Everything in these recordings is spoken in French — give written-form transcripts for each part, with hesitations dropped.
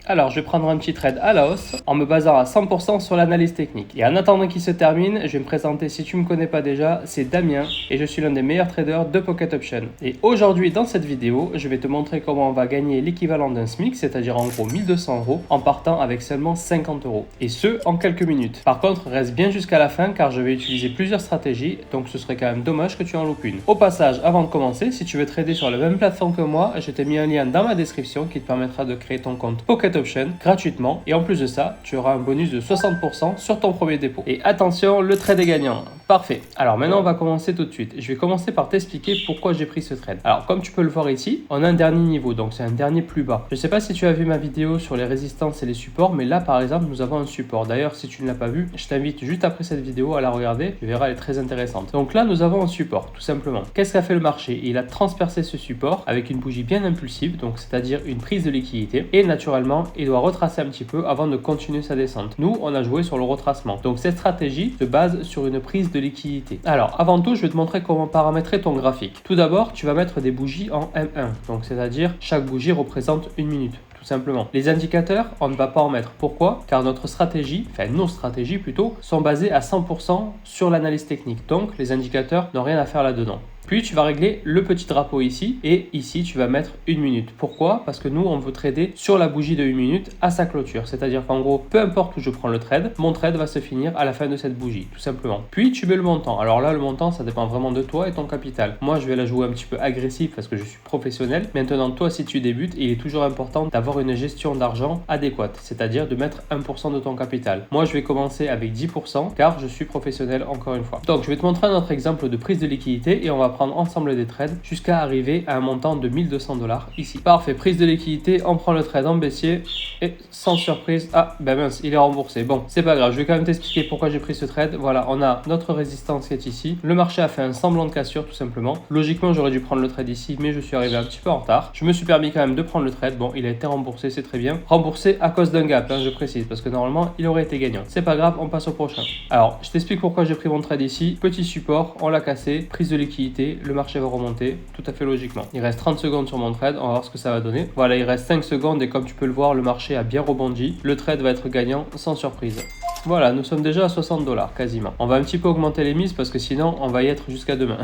Alors, je vais prendre un petit trade à la hausse en me basant à 100% sur l'analyse technique. Et en attendant qu'il se termine, je vais me présenter, si tu ne me connais pas déjà, c'est Damien et je suis l'un des meilleurs traders de Pocket Option. Et aujourd'hui, dans cette vidéo, je vais te montrer comment on va gagner l'équivalent d'un SMIC, c'est-à-dire en gros 1200 € en partant avec seulement 50 €. Et ce, en quelques minutes. Par contre, reste bien jusqu'à la fin car je vais utiliser plusieurs stratégies, donc ce serait quand même dommage que tu en loupes une. Au passage, avant de commencer, si tu veux trader sur la même plateforme que moi, je t'ai mis un lien dans ma description qui te permettra de créer ton compte Pocket Option gratuitement. Et en plus de ça, tu auras un bonus de 60% sur ton premier dépôt. Et attention, le trade est gagnant. Parfait. Alors maintenant, on va commencer tout de suite. Je vais commencer par t'expliquer pourquoi j'ai pris ce trade. Alors, comme tu peux le voir ici, on a un dernier niveau, donc c'est un dernier plus bas. Je ne sais pas si tu as vu ma vidéo sur les résistances et les supports, mais là, par exemple, nous avons un support. D'ailleurs, si tu ne l'as pas vu, je t'invite juste après cette vidéo à la regarder. Tu verras, elle est très intéressante. Donc là, nous avons un support, tout simplement. Qu'est-ce qu'a fait le marché? Il a transpercé ce support avec une bougie bien impulsive, donc c'est-à-dire une prise de liquidité. Et naturellement, il doit retracer un petit peu avant de continuer sa descente. Nous, on a joué sur le retracement. Donc cette stratégie se base sur une prise de liquidité. Alors, avant tout, je vais te montrer comment paramétrer ton graphique. Tout d'abord, tu vas mettre des bougies en M1, donc c'est-à-dire chaque bougie représente une minute. Tout simplement. Les indicateurs, on ne va pas en mettre. Pourquoi? Car notre stratégie, enfin nos stratégies plutôt, sont basées à 100% sur l'analyse technique. Donc les indicateurs n'ont rien à faire là-dedans. Puis tu vas régler le petit drapeau ici et ici tu vas mettre une minute. Pourquoi? Parce que nous on veut trader sur la bougie de 1 minute à sa clôture. C'est-à-dire qu'en gros, peu importe où je prends le trade, mon trade va se finir à la fin de cette bougie, tout simplement. Puis tu mets le montant. Alors là le montant ça dépend vraiment de toi et ton capital. Moi je vais la jouer un petit peu agressif parce que je suis professionnel. Maintenant toi si tu débutes, il est toujours important d'avoir une gestion d'argent adéquate. C'est-à-dire de mettre 1% de ton capital. Moi je vais commencer avec 10% car je suis professionnel encore une fois. Donc je vais te montrer un autre exemple de prise de liquidité et on va prendre ensemble des trades jusqu'à arriver à un montant de 1200 $ ici. Parfait, prise de liquidité, on prend le trade en baissier et sans surprise, ah ben mince, il est remboursé. Bon, c'est pas grave, je vais quand même t'expliquer pourquoi j'ai pris ce trade. Voilà, on a notre résistance qui est ici. Le marché a fait un semblant de cassure tout simplement. Logiquement, j'aurais dû prendre le trade ici, mais je suis arrivé un petit peu en retard. Je me suis permis quand même de prendre le trade. Bon, il a été remboursé, c'est très bien. Remboursé à cause d'un gap, je précise, parce que normalement, il aurait été gagnant. C'est pas grave, on passe au prochain. Alors, je t'explique pourquoi j'ai pris mon trade ici. Petit support, on l'a cassé, prise de liquidité. Le marché va remonter tout à fait logiquement. Il reste 30 secondes sur mon trade, on va voir ce que ça va donner. Voilà, il reste 5 secondes et comme tu peux le voir, le marché a bien rebondi. Le trade va être gagnant sans surprise. Voilà, nous sommes déjà à 60 $ quasiment. On va un petit peu augmenter les mises parce que sinon on va y être jusqu'à demain.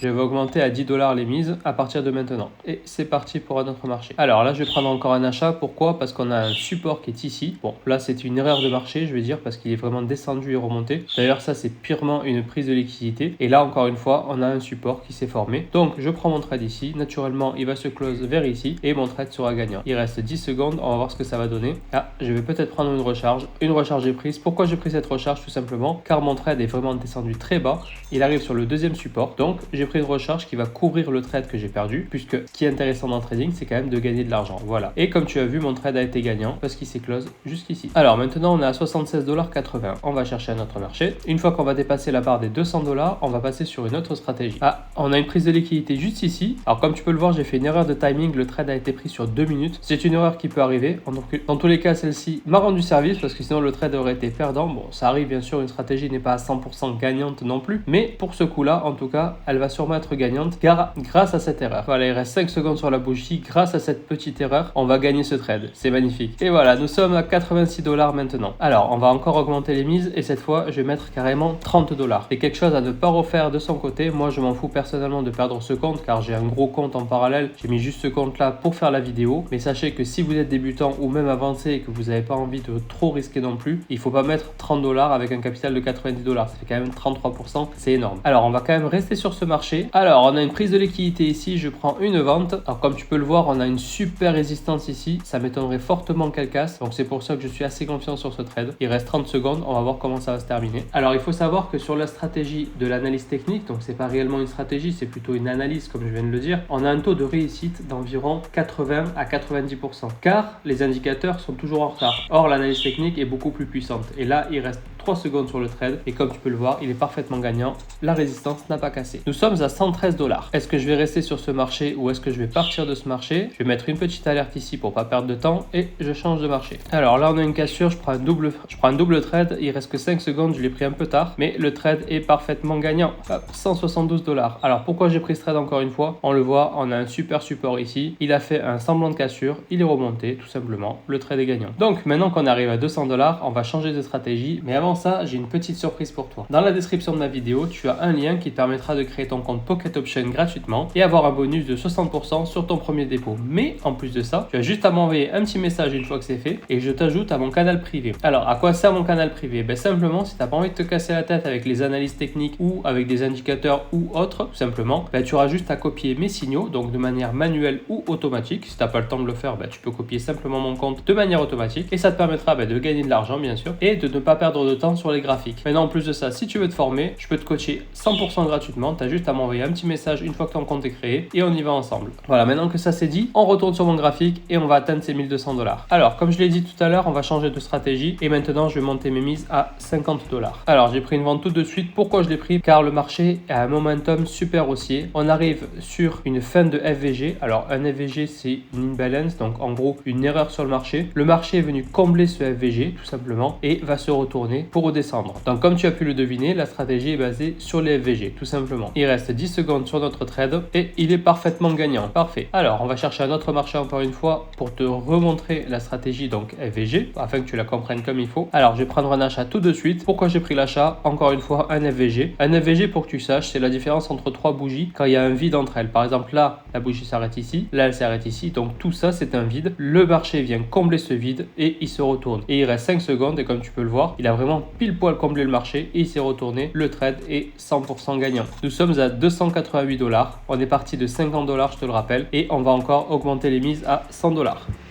Je vais augmenter à 10 $ les mises à partir de maintenant. Et c'est parti pour un autre marché. Alors là, je vais prendre encore un achat. Pourquoi? Parce qu'on a un support qui est ici. Bon, là c'est une erreur de marché, je vais dire, parce qu'il est vraiment descendu et remonté. D'ailleurs, ça c'est purement une prise de liquidité. Et là, encore une fois, on a un support qui s'est formé. Donc, je prends mon trade ici. Naturellement, il va se close vers ici et mon trade sera gagnant. Il reste 10 secondes. On va voir ce que ça va donner. Ah, je vais peut-être prendre une recharge. Une recharge est prise. Pourquoi j'ai pris cette recharge? Tout simplement car mon trade est vraiment descendu très bas. Il arrive sur le deuxième support. Donc, j'ai pris une recharge qui va couvrir le trade que j'ai perdu. Puisque ce qui est intéressant dans le trading, c'est quand même de gagner de l'argent. Voilà. Et comme tu as vu, mon trade a été gagnant parce qu'il s'est close jusqu'ici. Alors, maintenant, on est à 76,80 $. On va chercher un autre marché. Une fois qu'on va dépasser la barre des 200 $, on va passer sur une autre stratégie. Ah, on a une prise de liquidité juste ici. Alors comme tu peux le voir, j'ai fait une erreur de timing. Le trade a été pris sur 2 minutes. C'est une erreur qui peut arriver. Dans tous les cas, celle-ci m'a rendu service parce que sinon le trade aurait été perdant. Bon, ça arrive bien sûr, une stratégie n'est pas à 100% gagnante non plus. Mais pour ce coup-là, en tout cas, elle va sûrement être gagnante grâce à cette erreur. Voilà, il reste 5 secondes sur la bougie. Grâce à cette petite erreur, on va gagner ce trade. C'est magnifique. Et voilà, nous sommes à 86 $ maintenant. Alors, on va encore augmenter les mises et cette fois, je vais mettre carrément 30 $. C'est quelque chose à ne pas refaire de son côté. Moi, je m'en fous personnellement de perdre ce compte car j'ai un gros compte en parallèle. J'ai mis juste ce compte là pour faire la vidéo. Mais sachez que si vous êtes débutant ou même avancé et que vous n'avez pas envie de trop risquer non plus, il faut pas mettre 30 $ avec un capital de 90 $. Ça fait quand même 33%. C'est énorme. Alors, on va quand même rester sur ce marché. Alors, on a une prise de liquidité ici. Je prends une vente. Alors, comme tu peux le voir, on a une super résistance ici. Ça m'étonnerait fortement qu'elle casse. Donc, c'est pour ça que je suis assez confiant sur ce trade. Il reste 30 secondes. On va voir comment ça va se terminer. Alors, il faut savoir que sur la stratégie de l'analyse technique, donc c'est pas réellement une stratégie, c'est plutôt une analyse comme je viens de le dire, on a un taux de réussite d'environ 80 à 90% car les indicateurs sont toujours en retard. Or, l'analyse technique est beaucoup plus puissante et là, il reste 3 secondes sur le trade et comme tu peux le voir, il est parfaitement gagnant. La résistance n'a pas cassé. Nous sommes à 113 $. Est-ce que je vais rester sur ce marché ou est-ce que je vais partir de ce marché? Je vais mettre une petite alerte ici pour pas perdre de temps et je change de marché. Alors là, on a une cassure, je prends un double trade, il reste que 5 secondes, je l'ai pris un peu tard, mais le trade est parfaitement gagnant. Hop, 172 $. Alors pourquoi j'ai pris ce trade encore une fois? On le voit, on a un super support ici, il a fait un semblant de cassure, il est remonté tout simplement, le trade est gagnant. Donc maintenant qu'on arrive à 200 $, on va changer de stratégie, mais avant ça, j'ai une petite surprise pour toi. Dans la description de ma vidéo, tu as un lien qui te permettra de créer ton compte Pocket Option gratuitement et avoir un bonus de 60% sur ton premier dépôt. Mais en plus de ça, tu as juste à m'envoyer un petit message une fois que c'est fait et je t'ajoute à mon canal privé. Alors à quoi sert mon canal privé? Ben simplement, si tu n'as pas envie de te casser la tête avec les analyses techniques ou avec des indicateurs ou autres, tout simplement, ben, tu auras juste à copier mes signaux, donc de manière manuelle ou automatique. Si tu n'as pas le temps de le faire, ben, tu peux copier simplement mon compte de manière automatique et ça te permettra de gagner de l'argent bien sûr et de ne pas perdre de temps sur les graphiques. Maintenant en plus de ça, si tu veux te former, je peux te coacher 100% gratuitement. Tu as juste à m'envoyer un petit message une fois que ton compte est créé et on y va ensemble. Voilà, maintenant que ça c'est dit, on retourne sur mon graphique et on va atteindre ces 1200 $. Alors comme je l'ai dit tout à l'heure, on va changer de stratégie et maintenant je vais monter mes mises à 50 $. Alors j'ai pris une vente tout de suite. Pourquoi je l'ai pris? Car le marché a un momentum super haussier. On arrive sur une fin de FVG. Alors un FVG c'est une imbalance, donc en gros une erreur sur le marché. Le marché est venu combler ce FVG tout simplement et va se retourner pour redescendre. Donc comme tu as pu le deviner, la stratégie est basée sur les FVG tout simplement. Il reste 10 secondes sur notre trade et il est parfaitement gagnant. Parfait. Alors on va chercher un autre marché encore une fois pour te remontrer la stratégie donc FVG afin que tu la comprennes comme il faut. Alors je vais prendre un achat tout de suite. Pourquoi j'ai pris l'achat? Encore une fois un FVG. Un FVG pour que tu saches, c'est la différence entre trois bougies quand il y a un vide entre elles. Par exemple là, la bougie s'arrête ici, là elle s'arrête ici. Donc tout ça c'est un vide. Le marché vient combler ce vide et il se retourne. Et il reste 5 secondes et comme tu peux le voir, il a vraiment pile poil comblé le marché et il s'est retourné. Le trade est 100% gagnant. Nous sommes à 288 $. On est parti de 50 $, je te le rappelle, et on va encore augmenter les mises à 100 $.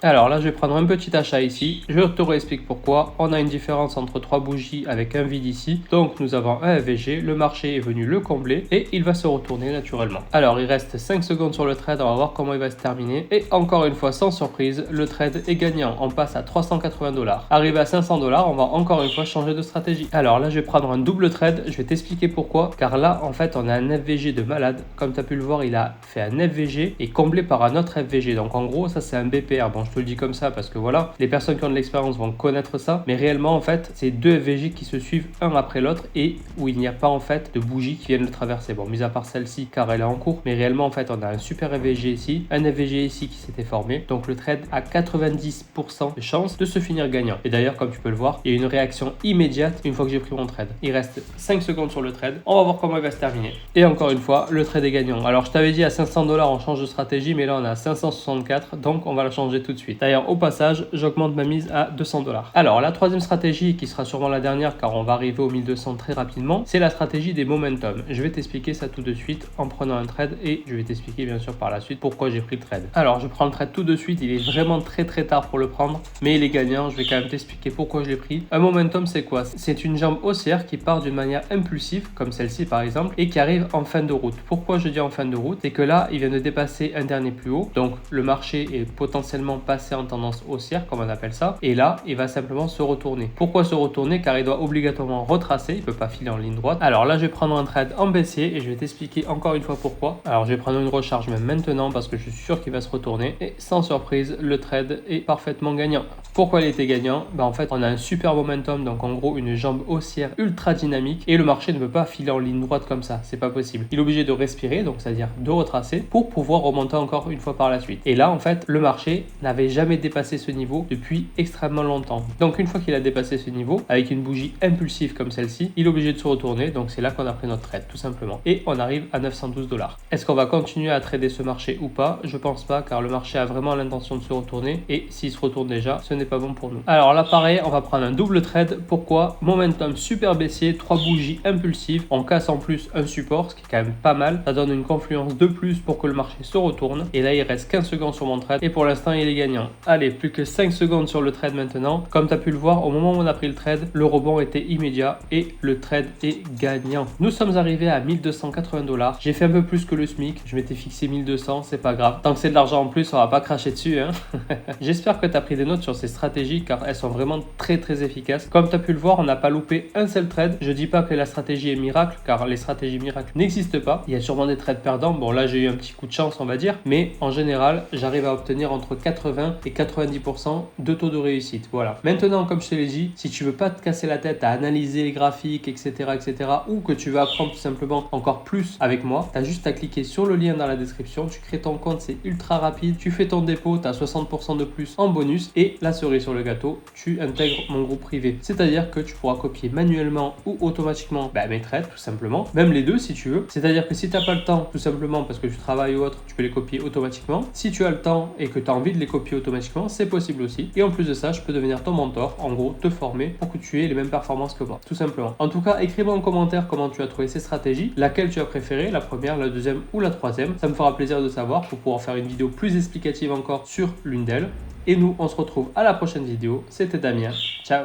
Alors là, je vais prendre un petit achat ici. Je te réexplique pourquoi. On a une différence entre trois bougies avec un vide ici. Donc nous avons un FVG. Le marché est venu le combler et il va se retourner naturellement. Alors il reste 5 secondes sur le trade. On va voir comment il va se terminer. Et encore une fois, sans surprise, le trade est gagnant. On passe à 380 $. Arrivé à 500 $, on va encore une fois changer de stratégie. Alors là, je vais prendre un double trade. Je vais t'expliquer pourquoi. Car là, en fait, on a un FVG de malade. Comme tu as pu le voir, il a fait un FVG et comblé par un autre FVG. Donc en gros, ça c'est un BPR. Bon, je te le dis comme ça parce que voilà, les personnes qui ont de l'expérience vont connaître ça. Mais réellement, en fait, c'est deux FVG qui se suivent un après l'autre et où il n'y a pas en fait de bougies qui viennent le traverser. Bon, mis à part celle-ci car elle est en cours. Mais réellement, en fait, on a un super FVG ici, un FVG ici qui s'était formé. Donc le trade a 90% de chance de se finir gagnant. Et d'ailleurs, comme tu peux le voir, il y a une réaction immédiate une fois que j'ai pris mon trade. Il reste 5 secondes sur le trade. On va voir comment il va se terminer. Et encore une fois, le trade est gagnant. Alors, je t'avais dit à 500 $, on change de stratégie, mais là, on a 564, donc on va la changer tout de suite. D'ailleurs, au passage, j'augmente ma mise à 200 $. Alors, la troisième stratégie, qui sera sûrement la dernière, car on va arriver aux 1200 très rapidement, c'est la stratégie des momentum. Je vais t'expliquer ça tout de suite en prenant un trade et je vais t'expliquer bien sûr par la suite pourquoi j'ai pris le trade. Alors, je prends le trade tout de suite. Il est vraiment très tard pour le prendre, mais il est gagnant. Je vais quand même t'expliquer pourquoi je l'ai pris. Un momentum, c'est quoi? C'est une jambe haussière qui part d'une manière impulsive, comme celle-ci par exemple, et qui arrive en fin de route. Pourquoi je dis en fin de route? C'est que là, il vient de dépasser un dernier plus haut, donc le marché est potentiellement passé en tendance haussière, comme on appelle ça, et là, il va simplement se retourner. Pourquoi se retourner? Car il doit obligatoirement retracer, il peut pas filer en ligne droite. Alors là, je vais prendre un trade en baissier et je vais t'expliquer encore une fois pourquoi. Alors, je vais prendre une recharge même maintenant parce que je suis sûr qu'il va se retourner et sans surprise, le trade est parfaitement gagnant. Pourquoi il était gagnant? En fait, on a un super momentum, donc en gros, une jambe haussière ultra dynamique et le marché ne peut pas filer en ligne droite comme ça, c'est pas possible. Il est obligé de respirer, donc c'est-à-dire de retracer pour pouvoir remonter encore une fois par la suite. Et là, en fait, le marché n'avait jamais dépassé ce niveau depuis extrêmement longtemps. Donc une fois qu'il a dépassé ce niveau, avec une bougie impulsive comme celle-ci, il est obligé de se retourner, donc c'est là qu'on a pris notre trade, tout simplement. Et on arrive à 912 $. Est-ce qu'on va continuer à trader ce marché ou pas? Je pense pas, car le marché a vraiment l'intention de se retourner et s'il se retourne déjà, ce n'est pas bon pour nous. Alors là, pareil, on va prendre un double trade. Pourquoi? Momentum super baissier, 3 bougies impulsives, on casse en plus un support, ce qui est quand même pas mal. Ça donne une confluence de plus pour que le marché se retourne. Et là, il reste 15 secondes sur mon trade et pour l'instant, il est gagnant. Allez, plus que 5 secondes sur le trade maintenant. Comme tu as pu le voir, au moment où on a pris le trade, le rebond était immédiat et le trade est gagnant. Nous sommes arrivés à 1280 $. J'ai fait un peu plus que le SMIC. Je m'étais fixé 1200, c'est pas grave. Tant que c'est de l'argent en plus, on va pas cracher dessus, hein. J'espère que tu as pris des notes sur ces stratégies car elles sont vraiment très efficaces. Comme tu as pu le voir, voir, on n'a pas loupé un seul trade. Je dis pas que la stratégie est miracle, car les stratégies miracles n'existent pas. Il y a sûrement des trades perdants. Bon, là, j'ai eu un petit coup de chance, on va dire. Mais en général, j'arrive à obtenir entre 80 et 90% de taux de réussite. Voilà. Maintenant, comme je te l'ai dit, si tu veux pas te casser la tête à analyser les graphiques, etc., ou que tu veux apprendre tout simplement encore plus avec moi, tu as juste à cliquer sur le lien dans la description. Tu crées ton compte, c'est ultra rapide. Tu fais ton dépôt, tu as 60% de plus en bonus. Et la cerise sur le gâteau, tu intègres mon groupe privé. C'est-à-dire que tu pourras copier manuellement ou automatiquement mes trades, tout simplement. Même les deux si tu veux. C'est-à-dire que si tu n'as pas le temps, tout simplement parce que tu travailles ou autre, tu peux les copier automatiquement. Si tu as le temps et que tu as envie de les copier automatiquement, c'est possible aussi. Et en plus de ça, je peux devenir ton mentor, en gros, te former pour que tu aies les mêmes performances que moi, tout simplement. En tout cas, écris-moi en commentaire comment tu as trouvé ces stratégies, laquelle tu as préférée, la première, la deuxième ou la troisième. Ça me fera plaisir de savoir pour pouvoir faire une vidéo plus explicative encore sur l'une d'elles. Et nous, on se retrouve à la prochaine vidéo. C'était Damien. Ciao!